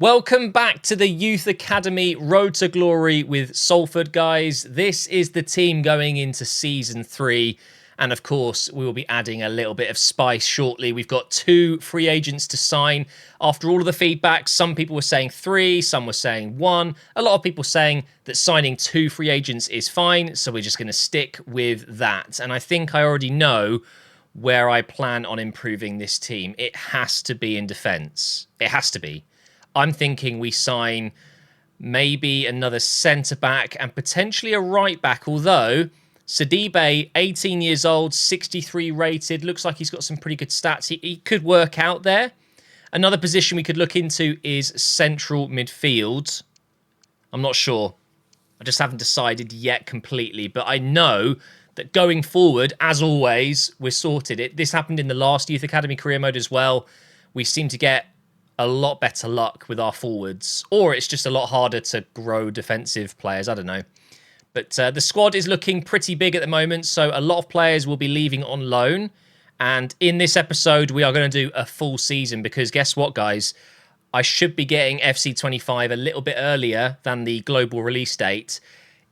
Welcome back to the Youth Academy Road to Glory with Salford, guys. This is the team going into Season 3. And of course, we will be adding a little bit of spice shortly. We've got 2 free agents to sign. After all of the feedback, some people were saying 3, some were saying 1. A lot of people saying that signing 2 free agents is fine. So we're just going to stick with that. And I think I already know where I plan on improving this team. It has to be in defence. It has to be. I'm thinking we sign maybe another centre-back and potentially a right-back, although Sidibe, 18 years old, 63 rated, looks like he's got some pretty good stats. He could work out there. Another position we could look into is central midfield. I'm not sure. I just haven't decided yet completely, but I know that going forward, as always, we're sorted. This happened in the last Youth Academy career mode as well. We seem to get a lot better luck with our forwards, or it's just a lot harder to grow defensive players. I don't know. But the squad is looking pretty big at the moment, so a lot of players will be leaving on loan. And in this episode, we are going to do a full season because guess what, guys? I should be getting FC25 a little bit earlier than the global release date.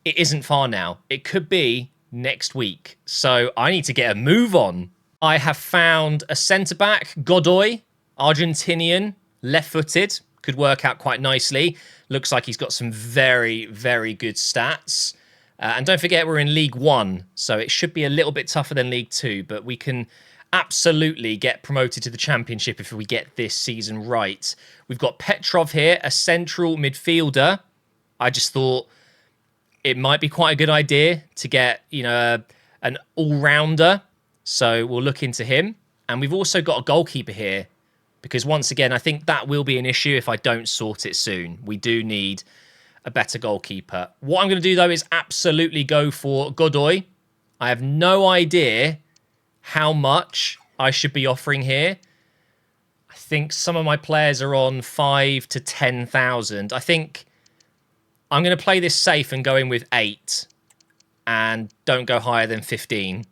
It isn't far now. It could be next week. So I need to get a move on. I have found a centre-back, Godoy, Argentinian, left-footed, could work out quite nicely. Looks like he's got some very, very good stats. And don't forget, we're in League 1, so it should be a little bit tougher than League 2, but we can absolutely get promoted to the Championship if we get this season right. We've got Petrov here, a central midfielder. I just thought it might be quite a good idea to get, an all-rounder, so we'll look into him. And we've also got a goalkeeper here, because once again, I think that will be an issue if I don't sort it soon. We do need a better goalkeeper. What I'm going to do, though, is absolutely go for Godoy. I have no idea how much I should be offering here. I think some of my players are on 5 to 10,000. I think I'm going to play this safe and go in with 8 and don't go higher than 15.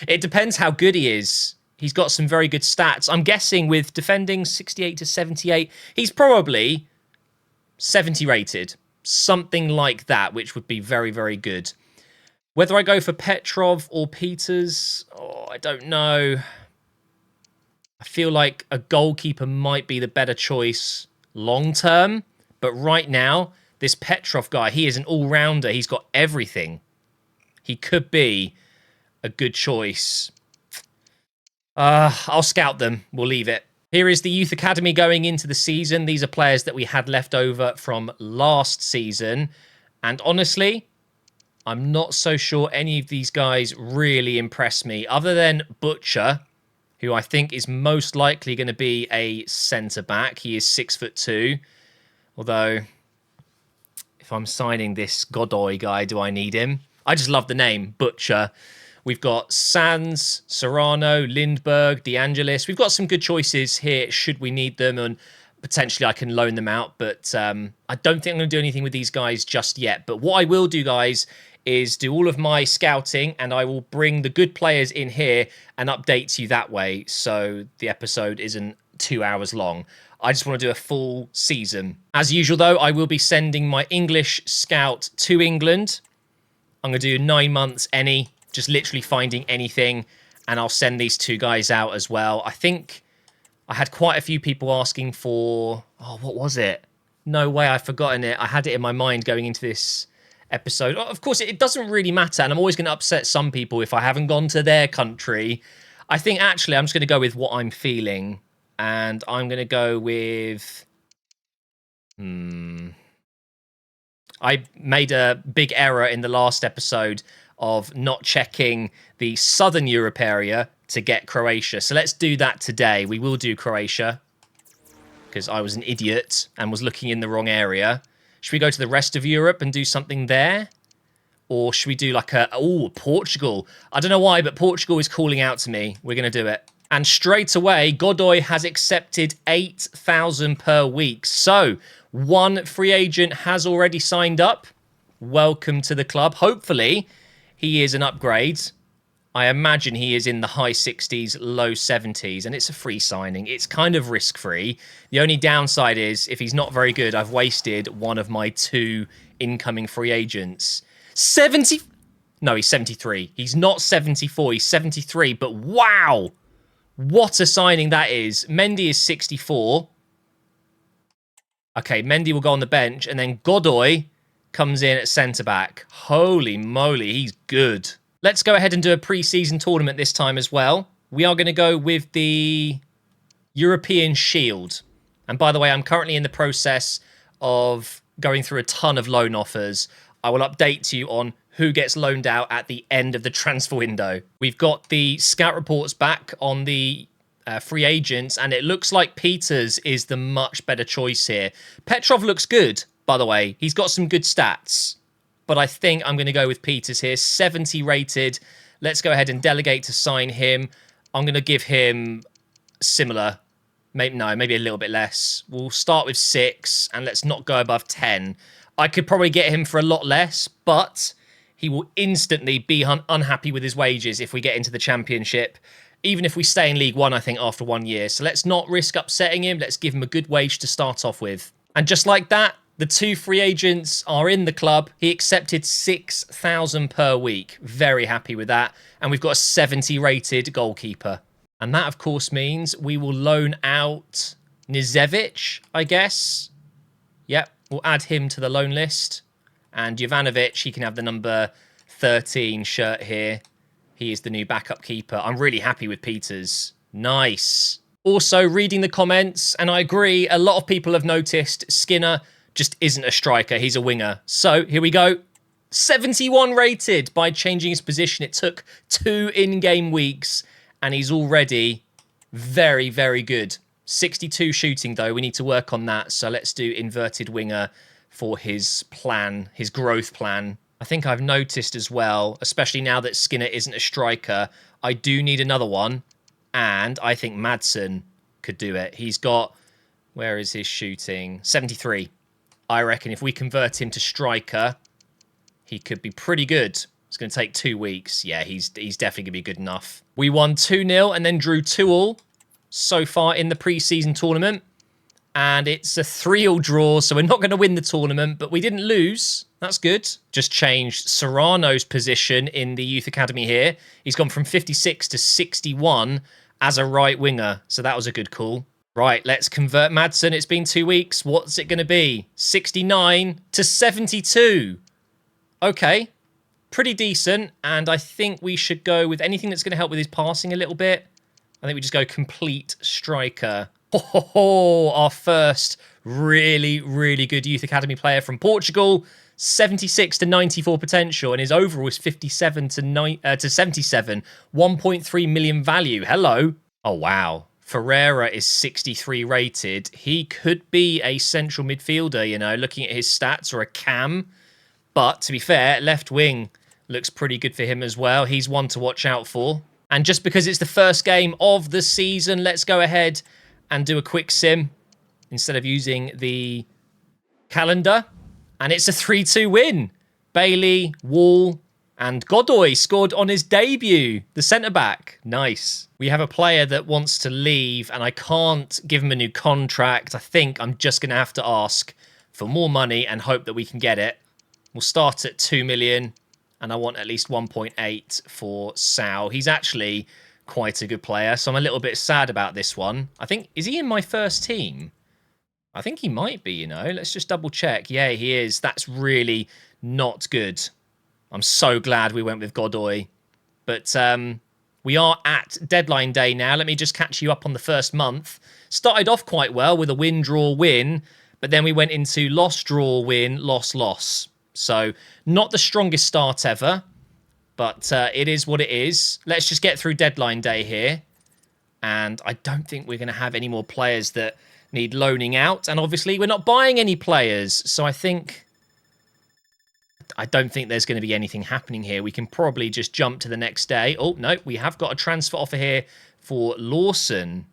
It depends how good he is. He's got some very good stats. I'm guessing with defending 68 to 78, he's probably 70 rated. Something like that, which would be very, very good. Whether I go for Petrov or Peters, I don't know. I feel like a goalkeeper might be the better choice long term. But right now, this Petrov guy, he is an all-rounder. He's got everything. He could be a good choice. I'll scout them. We'll leave it. Here is the Youth Academy going into the season. These are players that we had left over from last season. And honestly, I'm not so sure any of these guys really impress me. Other than Butcher, who I think is most likely going to be a centre-back. He is 6'2". Although, if I'm signing this Godoy guy, do I need him? I just love the name, Butcher. We've got Sands, Serrano, Lindberg, De Angelis. We've got some good choices here should we need them, and potentially I can loan them out. But I don't think I'm going to do anything with these guys just yet. But what I will do, guys, is do all of my scouting, and I will bring the good players in here and update you that way, so the episode isn't 2 hours long. I just want to do a full season. As usual, though, I will be sending my English scout to England. I'm going to do 9 months any. Just literally finding anything, and I'll send these 2 guys out as well. I think I had quite a few people asking for... what was it? No way, I've forgotten it. I had it in my mind going into this episode. Of course, it doesn't really matter, and I'm always going to upset some people if I haven't gone to their country. I think, actually, I'm just going to go with what I'm feeling, and I'm going to go with... I made a big error in the last episode of not checking the Southern Europe area to get Croatia. So let's do that today. We will do Croatia because I was an idiot and was looking in the wrong area. Should we go to the rest of Europe and do something there? Or should we do like Portugal? I don't know why, but Portugal is calling out to me. We're going to do it. And straight away, Godoy has accepted 8,000 per week. So 1 free agent has already signed up. Welcome to the club. Hopefully, he is an upgrade. I imagine he is in the high 60s, low 70s, and it's a free signing. It's kind of risk-free. The only downside is, if he's not very good, I've wasted one of my 2 incoming free agents. 70... No, he's 73. He's not 74, he's 73, but wow! What a signing that is. Mendy is 64. Okay, Mendy will go on the bench, and then Godoy comes in at centre-back. Holy moly, he's good. Let's go ahead and do a pre-season tournament this time as well. We are going to go with the European Shield. And by the way, I'm currently in the process of going through a ton of loan offers. I will update you on who gets loaned out at the end of the transfer window. We've got the scout reports back on the free agents, and it looks like Peters is the much better choice here. Petrov looks good, by the way. He's got some good stats. But I think I'm going to go with Peters here. 70 rated. Let's go ahead and delegate to sign him. I'm going to give him similar. Maybe a little bit less. We'll start with 6, and let's not go above 10. I could probably get him for a lot less, but he will instantly be unhappy with his wages if we get into the Championship. Even if we stay in League One, I think, after 1 year. So let's not risk upsetting him. Let's give him a good wage to start off with. And just like that, the 2 free agents are in the club. He accepted 6,000 per week. Very happy with that. And we've got a 70 rated goalkeeper. And that, of course, means we will loan out Nizevic, I guess. Yep, we'll add him to the loan list. And Jovanovic, he can have the number 13 shirt here. He is the new backup keeper. I'm really happy with Peters. Nice. Also, reading the comments, and I agree, a lot of people have noticed Skinner just isn't a striker. He's a winger. So, here we go. 71 rated by changing his position. It took 2 in-game weeks, and he's already very, very good. 62 shooting, though. We need to work on that. So, let's do inverted winger for his plan, his growth plan. I think I've noticed as well, especially now that Skinner isn't a striker, I do need another one. And I think Madsen could do it. He's got, where is his shooting? 73. I reckon if we convert him to striker, he could be pretty good. It's going to take 2 weeks. Yeah, he's definitely going to be good enough. We won 2-0 and then drew 2-2 so far in the pre-season tournament. And it's a 3-3 draw, so we're not going to win the tournament, but we didn't lose. That's good. Just changed Serrano's position in the youth academy here. He's gone from 56 to 61 as a right winger, so that was a good call. Right, let's convert Madsen. It's been 2 weeks. What's it going to be? 69 to 72. Okay, pretty decent, and I think we should go with anything that's going to help with his passing a little bit. I think we just go complete striker. Oh, our first really, really good youth academy player from Portugal. 76 to 94 potential, and his overall is 57 to 77. 1.3 million value. Hello. Oh, wow. Ferreira is 63 rated. He could be a central midfielder, you know, looking at his stats, or a cam. But to be fair, left wing looks pretty good for him as well. He's one to watch out for. And just because it's the first game of the season, let's go ahead and do a quick sim instead of using the calendar. And it's a 3-2 win. Bailey, Wall, and Godoy scored on his debut. The centre-back. Nice. We have a player that wants to leave, and I can't give him a new contract. I think I'm just going to have to ask for more money and hope that we can get it. We'll start at 2 million, and I want at least 1.8 for Sao. He's actually quite a good player, so I'm a little bit sad about this one. I think, is he in my first team? I think he might be, you know. Let's just double check. Yeah, he is. That's really not good. I'm so glad we went with Godoy. But we are at deadline day now. Let me just catch you up on the first month. Started off quite well with a win, draw, win. But then we went into loss, draw, win, loss, loss. So not the strongest start ever. But it is what it is. Let's just get through deadline day here. And I don't think we're going to have any more players that need loaning out. And obviously, we're not buying any players. So I don't think there's going to be anything happening here. We can probably just jump to the next day. Oh, no, we have got a transfer offer here for Lawson.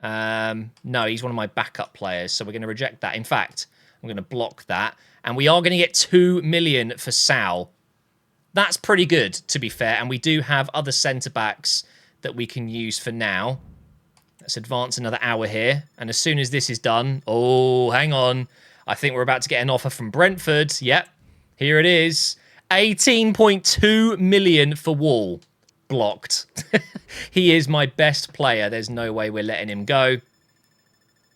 No, he's one of my backup players. So we're going to reject that. In fact, I'm going to block that. And we are going to get 2 million for Sal. That's pretty good, to be fair. And we do have other centre-backs that we can use for now. Let's advance another hour here. And as soon as this is done... Oh, hang on. I think we're about to get an offer from Brentford. Yep, here it is. 18.2 million for Wall. Blocked. He is my best player. There's no way we're letting him go.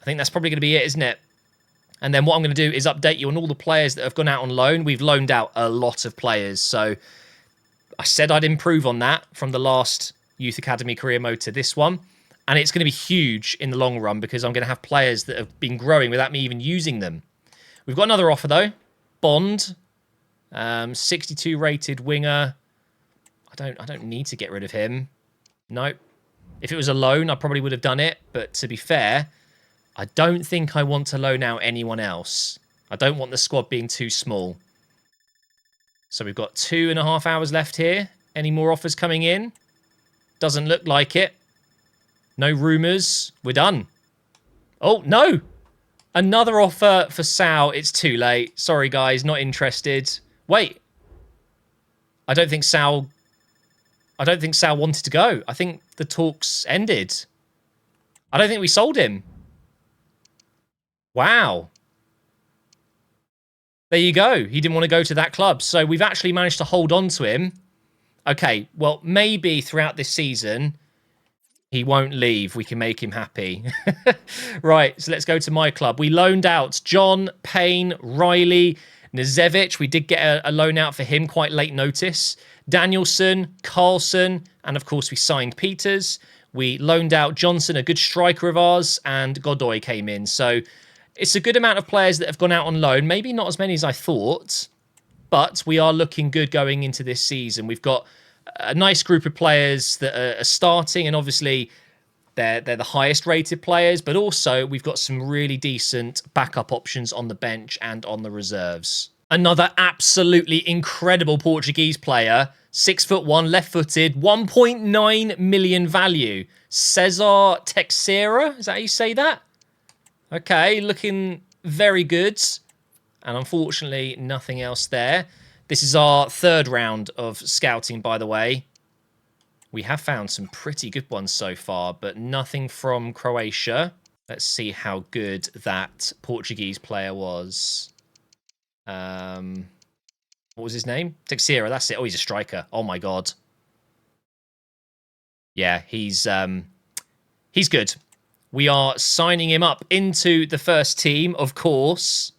I think that's probably going to be it, isn't it? And then what I'm going to do is update you on all the players that have gone out on loan. We've loaned out a lot of players. So I said I'd improve on that from the last Youth Academy career mode to this one. And it's going to be huge in the long run because I'm going to have players that have been growing without me even using them. We've got another offer, though. Bond. 62 rated winger. I don't need to get rid of him. Nope. If it was a loan, I probably would have done it. But to be fair, I don't think I want to loan out anyone else. I don't want the squad being too small. So we've got 2.5 hours left here. Any more offers coming in? Doesn't look like it. No rumours. We're done. Oh, no. Another offer for Sal. It's too late. Sorry, guys. Not interested. Wait. I don't think Sal wanted to go. I think the talks ended. I don't think we sold him. Wow. There you go. He didn't want to go to that club. So we've actually managed to hold on to him. Okay, well, maybe throughout this season, he won't leave. We can make him happy. Right, so let's go to my club. We loaned out John, Payne, Riley, Nazevic. We did get a loan out for him, quite late notice. Danielson, Carlson, and of course we signed Peters. We loaned out Johnson, a good striker of ours, and Godoy came in. So it's a good amount of players that have gone out on loan. Maybe not as many as I thought, but we are looking good going into this season. We've got a nice group of players that are starting, and obviously they're the highest rated players, but also we've got some really decent backup options on the bench and on the reserves. Another absolutely incredible Portuguese player, 6'1", left-footed, 1.9 million value. Cesar Teixeira, is that how you say that? Okay, looking very good. And unfortunately, nothing else there. This is our third round of scouting, by the way. We have found some pretty good ones so far, but nothing from Croatia. Let's see how good that Portuguese player was. What was his name? Teixeira, that's it. Oh, he's a striker. Oh, my God. Yeah, he's good. We are signing him up into the first team, of course.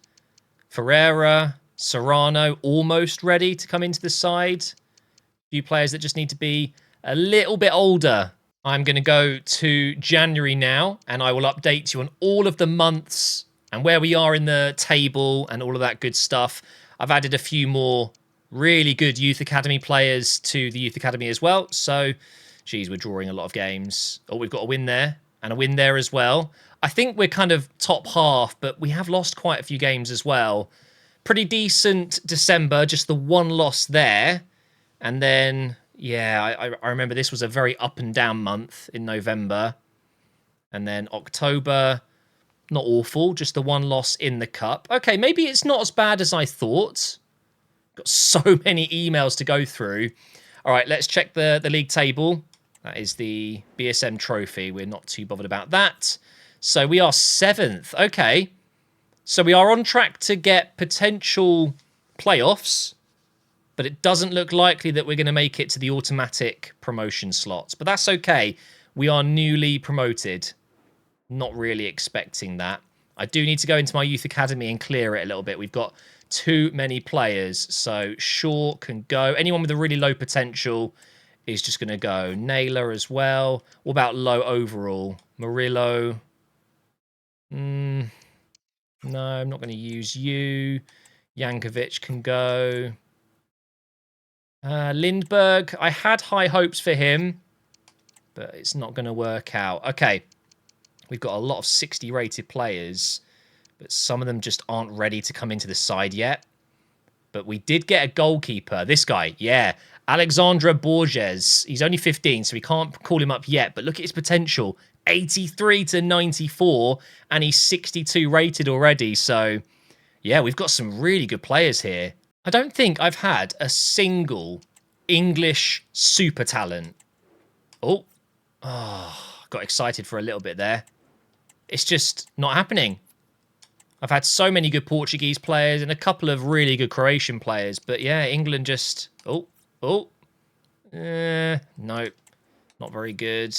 Ferreira, Serrano, almost ready to come into the side. A few players that just need to be a little bit older. I'm going to go to January now, and I will update you on all of the months and where we are in the table and all of that good stuff. I've added a few more really good Youth Academy players to the Youth Academy as well. So, geez, we're drawing a lot of games. Oh, we've got a win there and a win there as well. I think we're kind of top half, but we have lost quite a few games as well. Pretty decent December, just the one loss there. And then, yeah, I remember this was a very up and down month in November. And then October, not awful, just the one loss in the cup. Okay, maybe it's not as bad as I thought. Got so many emails to go through. All right, let's check the league table. That is the BSM trophy. We're not too bothered about that. So we are 7th. Okay. So we are on track to get potential playoffs, but it doesn't look likely that we're going to make it to the automatic promotion slots. But that's okay. We are newly promoted. Not really expecting that. I do need to go into my youth academy and clear it a little bit. We've got too many players. So Shaw can go. Anyone with a really low potential is just going to go. Naylor as well. What about low overall? Murillo. No, I'm not going to use you. Jankovic can go. Lindberg. I had high hopes for him, but it's not going to work out. Okay. We've got a lot of 60 rated players, but some of them just aren't ready to come into the side yet. But we did get a goalkeeper. This guy, yeah. Alexandre Borges. He's only 15, so we can't call him up yet. But look at his potential. 83 to 94, and he's 62 rated already. So, yeah, we've got some really good players here. I don't think I've had a single English super talent. Oh, got excited for a little bit there. It's just not happening. I've had so many good Portuguese players and a couple of really good Croatian players. But yeah, England just... no, not very good.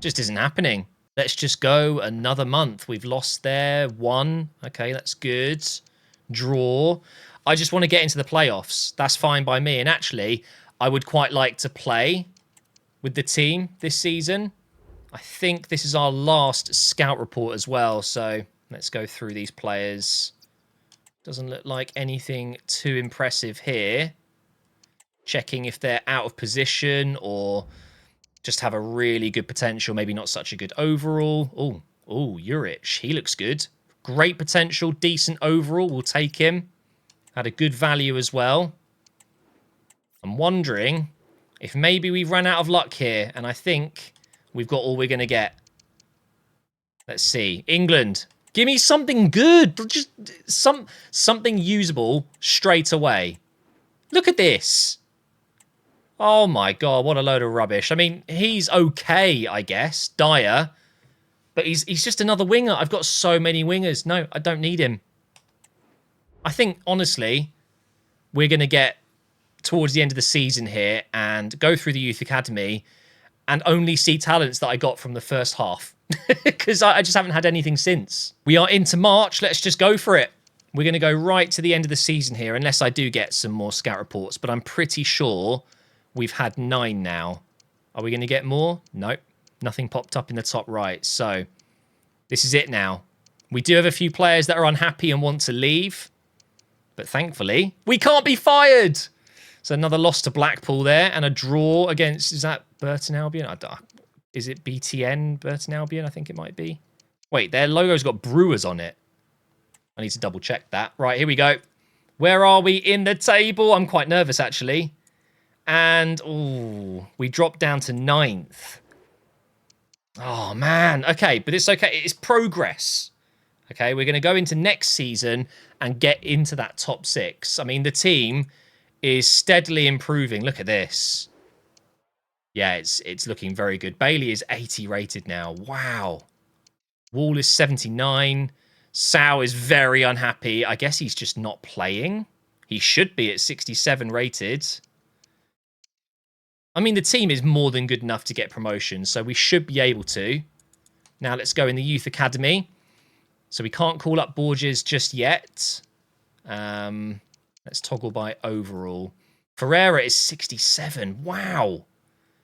Just isn't happening. Let's just go another month. We've lost there. 1. Okay, that's good. Draw. I just want to get into the playoffs. That's fine by me. And actually, I would quite like to play with the team this season. I think this is our last scout report as well. So let's go through these players. Doesn't look like anything too impressive here. Checking if they're out of position or just have a really good potential. Maybe not such a good overall. Oh, Juric. He looks good. Great potential. Decent overall. We'll take him. Had a good value as well. I'm wondering if maybe we've run out of luck here. And I think we've got all we're going to get. Let's see. England. Give me something good. Just something usable straight away. Look at this. Oh my god, what a load of rubbish. I mean, he's okay, I guess. Dyer. But he's just another winger. I've got so many wingers. No, I don't need him. I think, honestly, we're going to get towards the end of the season here and go through the Youth Academy and only see talents that I got from the first half. Because I just haven't had anything since. We are into March. Let's just go for it. We're going to go right to the end of the season here, unless I do get some more scout reports. But I'm pretty sure we've had 9 now. Are we going to get more? Nope. Nothing popped up in the top right. So this is it now. We do have a few players that are unhappy and want to leave. But thankfully, we can't be fired. So another loss to Blackpool there and a draw against, is that Burton Albion? Is it BTN Burton Albion? I think it might be. Wait, their logo's got Brewers on it. I need to double check that. Right, here we go. Where are we in the table? I'm quite nervous, actually. And, we dropped down to 9th. Oh, man. Okay, but it's okay. It's progress. Okay, we're going to go into next season and get into that top 6. I mean, the team is steadily improving. Look at this. Yeah, it's looking very good. Bailey is 80 rated now. Wow. Wall is 79. Sao is very unhappy. I guess he's just not playing. He should be at 67 rated. I mean, the team is more than good enough to get promotion, so we should be able to. Now, let's go in the Youth Academy. So we can't call up Borges just yet. Let's toggle by overall. Ferreira is 67. Wow.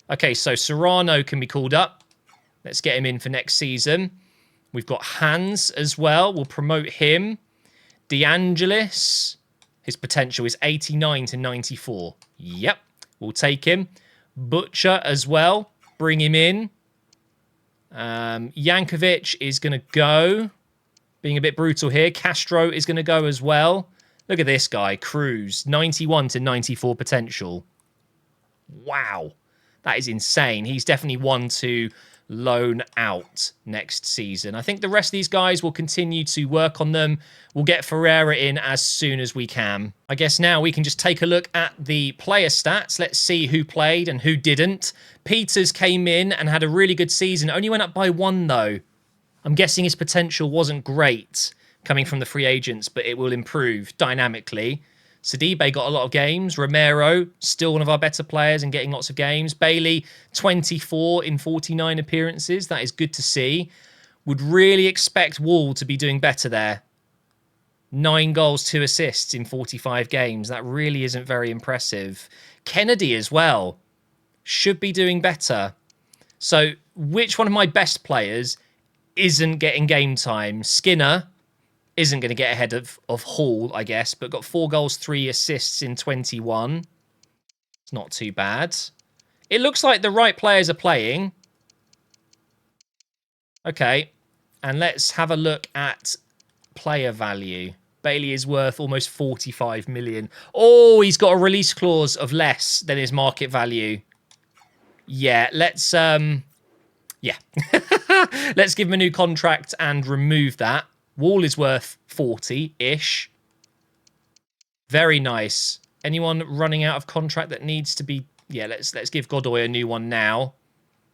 Okay, so Serrano can be called up. Let's get him in for next season. We've got Hans as well. We'll promote him. De Angelis. His potential is 89 to 94. Yep, we'll take him. Butcher as well. Bring him in. Jankovic is going to go. Being a bit brutal here. Castro is going to go as well. Look at this guy. Cruz. 91 to 94 potential. Wow. That is insane. He's definitely one to loan out next season. I think the rest of these guys will continue to work on them. We'll get Ferreira in as soon as we can. I guess now we can just take a look at the player stats. Let's see who played and who didn't. Peters came in and had a really good season. Only went up by 1 though. I'm guessing his potential wasn't great coming from the free agents, but it will improve dynamically. Sidibe got a lot of games. Romero, still one of our better players and getting lots of games. Bailey, 24 in 49 appearances. That is good to see. Would really expect Wall to be doing better there. 9 goals, 2 assists in 45 games. That really isn't very impressive. Kennedy as well. Should be doing better. So, which one of my best players isn't getting game time? Skinner isn't going to get ahead of Hall, I guess, but got 4 goals, 3 assists in 21. It's not too bad. It looks like the right players are playing. Okay, and let's have a look at player value. Bailey is worth almost 45 million. Oh, he's got a release clause of less than his market value. Yeah, let's let's give him a new contract and remove that. Wall is worth 40-ish. Very nice. Anyone running out of contract that needs to be... Yeah, let's give Godoy a new one now.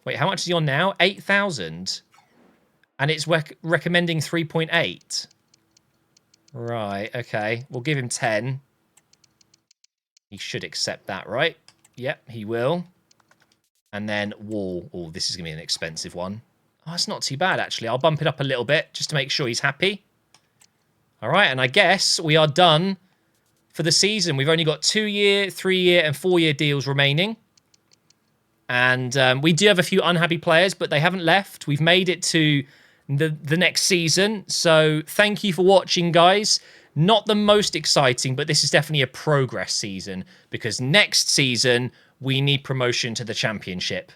Wait, how much is he on now? 8,000. And it's recommending 3.8. Right, okay. We'll give him 10. He should accept that, right? Yep, he will. And then Wall. Oh, this is going to be an expensive one. Oh, that's not too bad, actually. I'll bump it up a little bit just to make sure he's happy. All right, and I guess we are done for the season. We've only got 2-year, 3-year, and 4-year deals remaining. And we do have a few unhappy players, but they haven't left. We've made it to the next season. So thank you for watching, guys. Not the most exciting, but this is definitely a progress season because next season we need promotion to the championship.